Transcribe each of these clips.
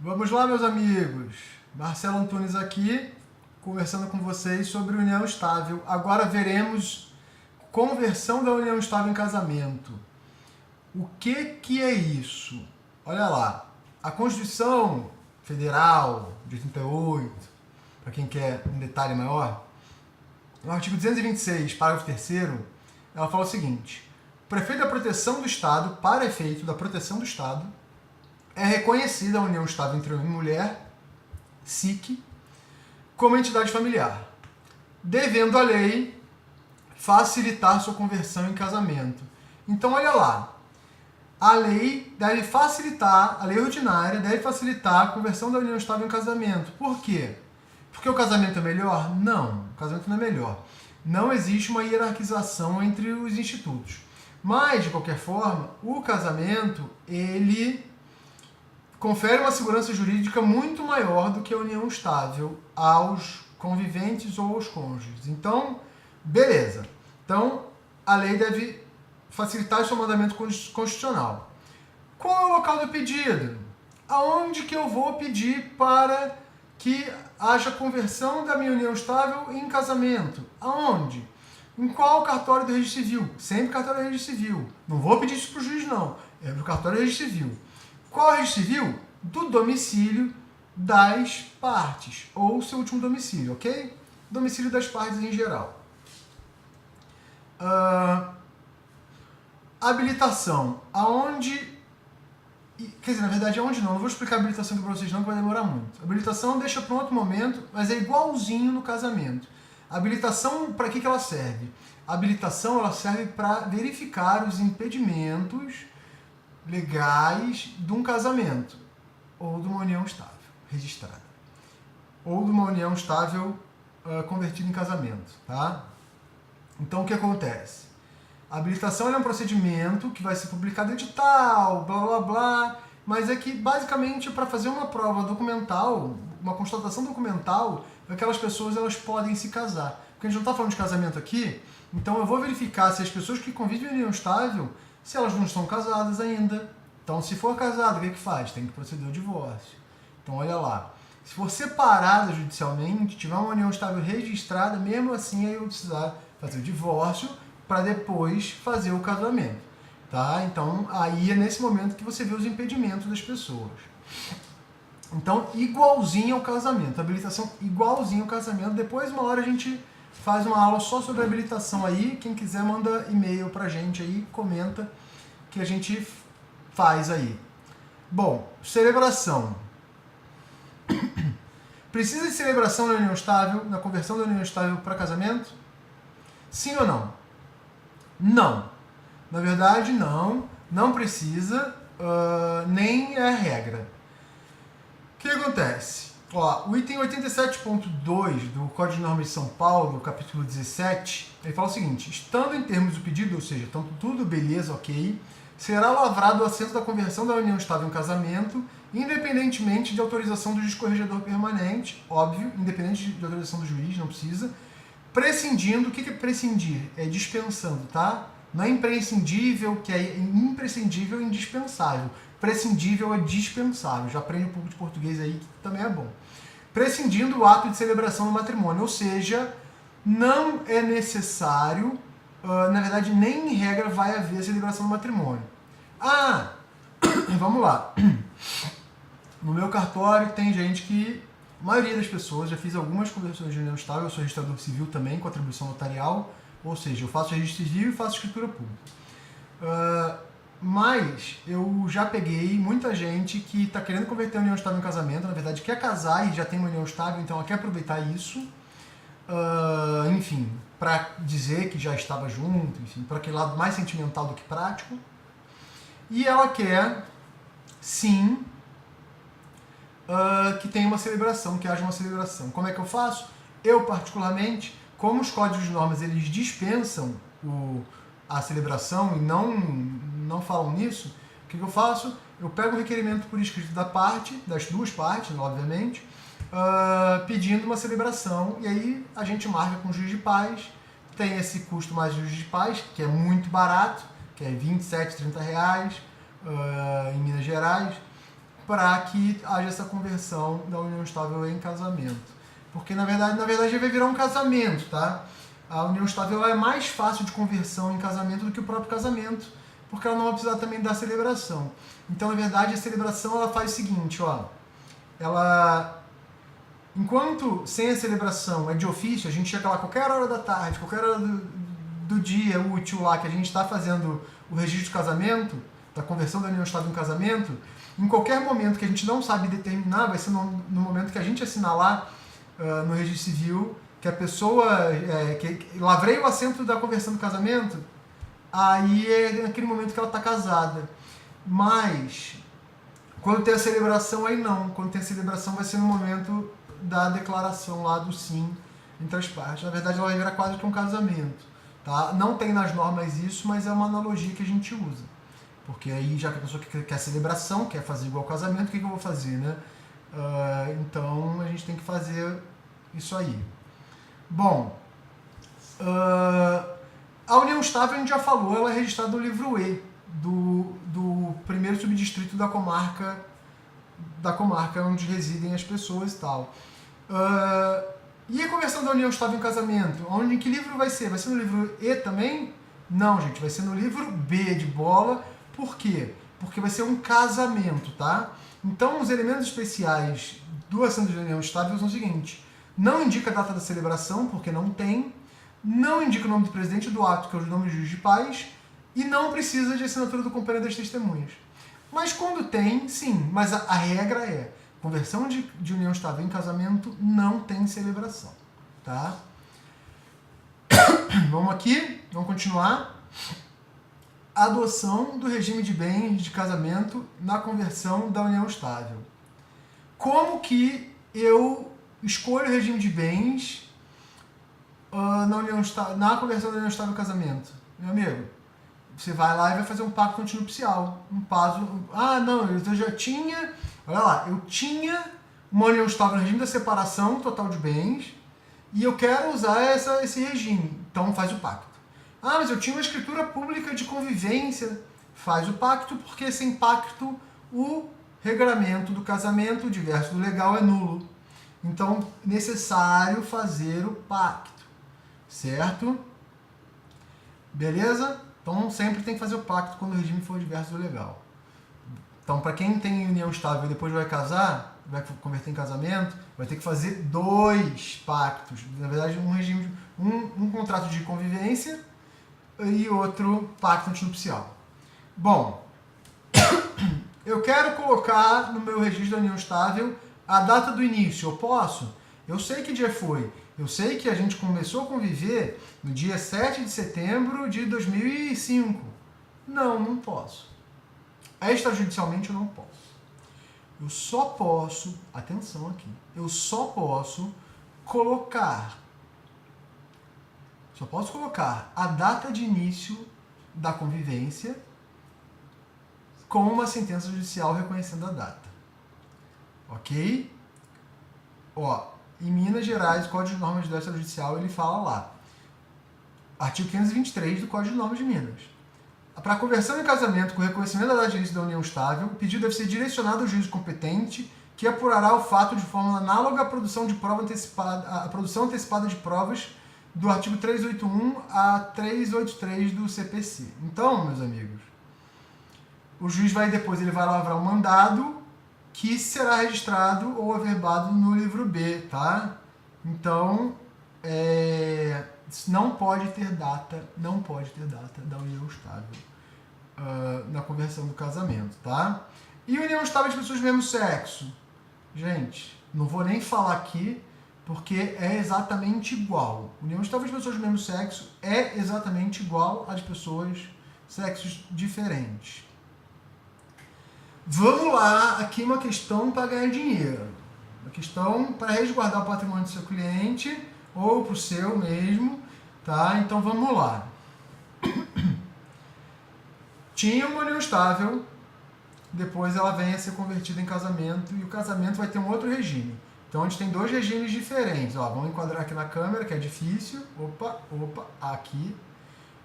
Vamos lá, meus amigos. Marcelo Antunes aqui, conversando com vocês sobre união estável. Agora veremos conversão da união estável em casamento. O que é isso? Olha lá, a Constituição Federal de 88, para quem quer um detalhe maior, no artigo 226, parágrafo 3º, ela fala o seguinte: o prefeito da proteção do Estado, para efeito da proteção do Estado, é reconhecida a união estável entre homem e mulher, SIC, como entidade familiar, devendo a lei facilitar sua conversão em casamento. Então, olha lá, a lei deve facilitar, a lei ordinária deve facilitar a conversão da união estável em casamento. Por quê? Porque o casamento é melhor? Não, o casamento não é melhor. Não existe uma hierarquização entre os institutos. Mas, de qualquer forma, o casamento, ele confere uma segurança jurídica muito maior do que a união estável aos conviventes ou aos cônjuges. Então, beleza. Então, a lei deve facilitar seu mandamento constitucional. Qual é o local do pedido? Aonde que eu vou pedir para que haja conversão da minha união estável em casamento? Aonde? Em qual cartório do registro civil? Sempre cartório do registro civil. Não vou pedir isso para o juiz, não. É para o cartório do registro civil. Qual é o registro civil? Do domicílio das partes, ou seu último domicílio, ok? Domicílio das partes em geral. Habilitação. Aonde... Quer dizer, na verdade, aonde não? Não vou explicar a habilitação aqui para vocês não, que vai demorar muito. Habilitação deixa para outro momento, mas é igualzinho no casamento. Habilitação, para que ela serve? A habilitação ela serve para verificar os impedimentos legais de um casamento ou de uma união estável registrada ou de uma união estável convertida em casamento, tá? Então o que acontece? A habilitação é um procedimento que vai ser publicado em edital, blá blá blá, mas é que basicamente para fazer uma prova documental, uma constatação documental, aquelas pessoas elas podem se casar. Porque a gente não está falando de casamento aqui, então eu vou verificar se as pessoas que convivem em união estável, se elas não estão casadas ainda. Então, se for casado, o que faz? Tem que proceder ao divórcio. Então, olha lá. Se for separada judicialmente, tiver uma união estável registrada, mesmo assim, aí eu vou precisar fazer o divórcio para depois fazer o casamento. Tá? Então, aí é nesse momento que você vê os impedimentos das pessoas. Então, igualzinho ao casamento. Habilitação igualzinho ao casamento. Depois, uma hora, a gente faz uma aula só sobre habilitação aí. Quem quiser, manda e-mail pra gente aí, comenta que a gente faz aí. Bom, celebração. Precisa de celebração na união estável, na conversão da união estável para casamento? Sim ou não? Não. Na verdade, não. Não precisa, nem é regra. O que acontece? Ó, o item 87.2 do Código de Normas de São Paulo, capítulo 17, ele fala o seguinte: estando em termos do pedido, ou seja, estando tudo beleza, ok, será lavrado o assento da conversão da união estável em casamento, independentemente de autorização do juiz corregedor permanente, óbvio, independente de autorização do juiz, não precisa, prescindindo. O que é prescindir? É dispensando, tá? Não é imprescindível, que é imprescindível e indispensável. Prescindível é dispensável. Já aprende um pouco de português aí, que também é bom. Prescindindo o ato de celebração do matrimônio, ou seja, não é necessário, na verdade, nem em regra vai haver a celebração do matrimônio. Vamos lá. No meu cartório tem gente que, a maioria das pessoas, já fiz algumas conversões de união estável, eu sou registrador civil também, com atribuição notarial, ou seja, eu faço registro civil e faço escritura pública. Mas eu já peguei muita gente que está querendo converter a união estável em casamento, na verdade quer casar e já tem uma união estável, então ela quer aproveitar isso, enfim, para dizer que já estava junto, enfim, para aquele lado mais sentimental do que prático. E ela quer, sim, que tenha uma celebração, que haja uma celebração. Como é que eu faço? Eu, particularmente, como os códigos de normas eles dispensam a celebração e não falam nisso, o que eu faço? Eu pego o requerimento por escrito das duas partes, obviamente, pedindo uma celebração, e aí a gente marca com o juiz de paz, tem esse custo mais do juiz de paz, que é muito barato, que é R$27, R$30 em Minas Gerais, para que haja essa conversão da união estável em casamento. Porque, na verdade vai virar um casamento, tá? A união estável é mais fácil de conversão em casamento do que o próprio casamento, porque ela não vai precisar também da celebração. Então, na verdade, a celebração ela faz o seguinte, ó. Enquanto sem a celebração é de ofício, a gente chega lá a qualquer hora da tarde, qualquer hora do dia útil lá que a gente está fazendo o registro de casamento, da conversão da união estável em casamento, em qualquer momento que a gente não sabe determinar, vai ser no momento que a gente assinar lá no registro civil, que a pessoa que lavrei o assento da conversão do casamento, aí é naquele momento que ela está casada. Mas quando tem a celebração, aí não. Quando tem a celebração vai ser no momento da declaração lá do sim entre as partes. Na verdade, ela vai virar quase que um casamento. Tá? Não tem nas normas isso, mas é uma analogia que a gente usa. Porque aí, já que a pessoa quer a celebração, quer fazer igual ao casamento, o que eu vou fazer, né? Então, a gente tem que fazer isso aí. Bom, a união estável, a gente já falou, ela é registrada no livro E, do primeiro subdistrito da comarca onde residem as pessoas e tal. E a conversão da união estável em casamento? Em que livro vai ser? Vai ser no livro E também? Não, gente, vai ser no livro B de bola. Por quê? Porque vai ser um casamento, tá? Então, os elementos especiais do assento de união estável são o seguinte: não indica a data da celebração, porque não tem, não indica o nome do presidente do ato, que é o nome do juiz de paz, e não precisa de assinatura do companheiro das testemunhas. Mas quando tem, sim, mas a regra é: conversão de união estável em casamento não tem celebração, tá? Vamos continuar. Adoção do regime de bens de casamento na conversão da união estável. Como que eu escolho o regime de bens na conversão da união estável em casamento? Meu amigo, você vai lá e vai fazer um pacto antinupcial. Eu já tinha... Olha lá, eu tinha uma união estável no regime da separação total de bens e eu quero usar esse regime. Então faz o pacto. Mas eu tinha uma escritura pública de convivência. Faz o pacto, porque sem pacto o regramento do casamento, diverso do legal, é nulo. Então, necessário fazer o pacto. Certo? Beleza? Então, sempre tem que fazer o pacto quando o regime for diverso do legal. Então, para quem tem união estável e depois vai casar, vai converter em casamento, vai ter que fazer 2 pactos. Na verdade, um contrato de convivência e outro pacto antinupcial. Bom, eu quero colocar no meu registro da união estável a data do início. Eu posso? Eu sei que dia foi. Eu sei que a gente começou a conviver no dia 7 de setembro de 2005. Não posso. Extrajudicialmente eu não posso. Eu só posso, atenção aqui, eu só posso colocar a data de início da convivência com uma sentença judicial reconhecendo a data. Ok? Em Minas Gerais, o Código de Normas de Direito Judicial, ele fala lá. Artigo 523 do Código de Normas de Minas. Para a conversão em casamento com reconhecimento da data de início da união estável, o pedido deve ser direcionado ao juiz competente, que apurará o fato de forma análoga à produção antecipada de provas do artigo 381 a 383 do CPC. Então, meus amigos, o juiz vai lavrar um mandado que será registrado ou averbado no livro B, tá? Então, não pode ter data da união estável na conversão do casamento, tá? E união estável de pessoas do mesmo sexo? Gente, não vou nem falar aqui, porque é exatamente igual. União estável de pessoas do mesmo sexo é exatamente igual a de pessoas sexos diferentes. Vamos lá, aqui uma questão para ganhar dinheiro. Uma questão para resguardar o patrimônio do seu cliente ou para o seu mesmo, tá? Então vamos lá. Tinha uma união estável, depois ela vem a ser convertida em casamento e o casamento vai ter um outro regime. Então a gente tem 2 regimes diferentes. Vamos enquadrar aqui na câmera, que é difícil. Opa, aqui.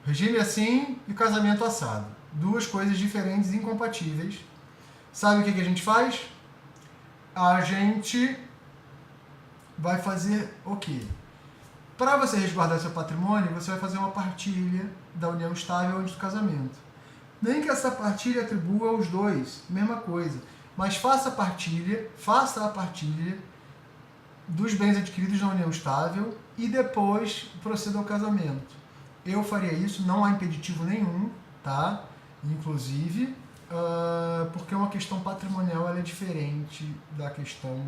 Regime assim e casamento assado. 2 coisas diferentes e incompatíveis. Sabe o que a gente faz? a gente vai fazer o quê? Para você resguardar seu patrimônio, você vai fazer uma partilha da união estável antes do casamento. Nem que essa partilha atribua aos dois, mesma coisa. Mas faça a partilha dos bens adquiridos na união estável e depois proceda ao casamento. Eu faria isso, não há impeditivo nenhum, tá? Inclusive, porque uma questão patrimonial ela é diferente da questão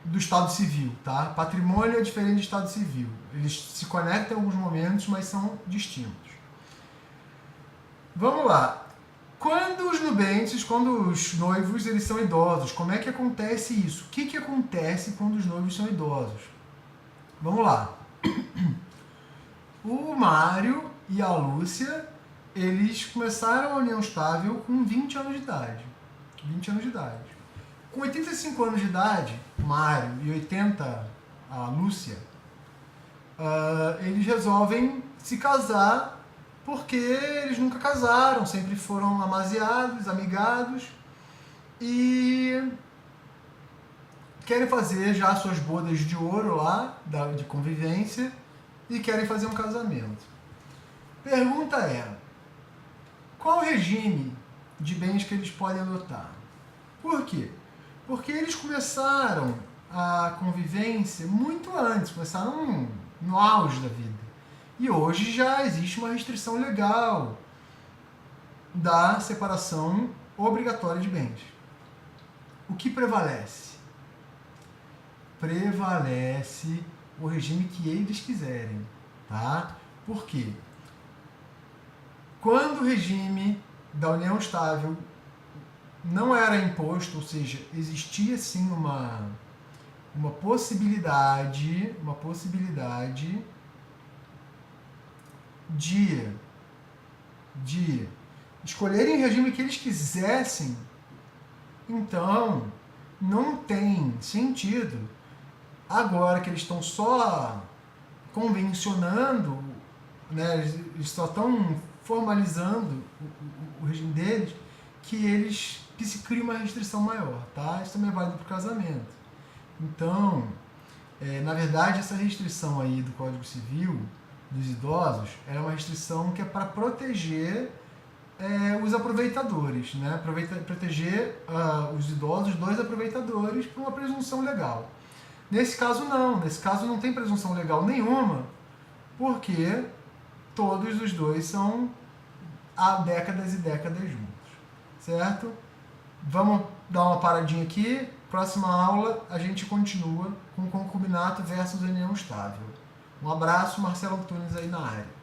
do Estado Civil, tá? Patrimônio é diferente do Estado Civil. Eles se conectam em alguns momentos, mas são distintos. Vamos lá. Quando os nubentes, quando os noivos, eles são idosos, como é que acontece isso? O que acontece quando os noivos são idosos? Vamos lá. O Mário e a Lúcia, eles começaram a união estável com 20 anos de idade. 20 anos de idade. Com 85 anos de idade, o Mário, e 80, a Lúcia, eles resolvem se casar porque eles nunca casaram, sempre foram amaziados, amigados, e querem fazer já suas bodas de ouro lá, de convivência, e querem fazer um casamento. Pergunta é, qual o regime de bens que eles podem adotar? Por quê? Porque eles começaram a convivência muito antes, começaram no auge da vida. E hoje já existe uma restrição legal da separação obrigatória de bens. O que prevalece? Prevalece o regime que eles quiserem, tá? Por quê? Quando o regime da união estável não era imposto, ou seja, existia sim uma possibilidade de escolherem o regime que eles quisessem, então não tem sentido, agora que eles estão só convencionando, né, eles só estão formalizando o regime deles, que se cria uma restrição maior, tá? Isso também é válido para o casamento. Então, na verdade, essa restrição aí do Código Civil dos idosos é uma restrição que é para proteger os aproveitadores, né? Proteger os idosos dos aproveitadores por uma presunção legal. Nesse caso não tem presunção legal nenhuma, porque todos os dois são há décadas e décadas juntos, certo? Vamos dar uma paradinha aqui, próxima aula a gente continua com concubinato versus união estável. Um abraço, Marcelo Antunes aí na área.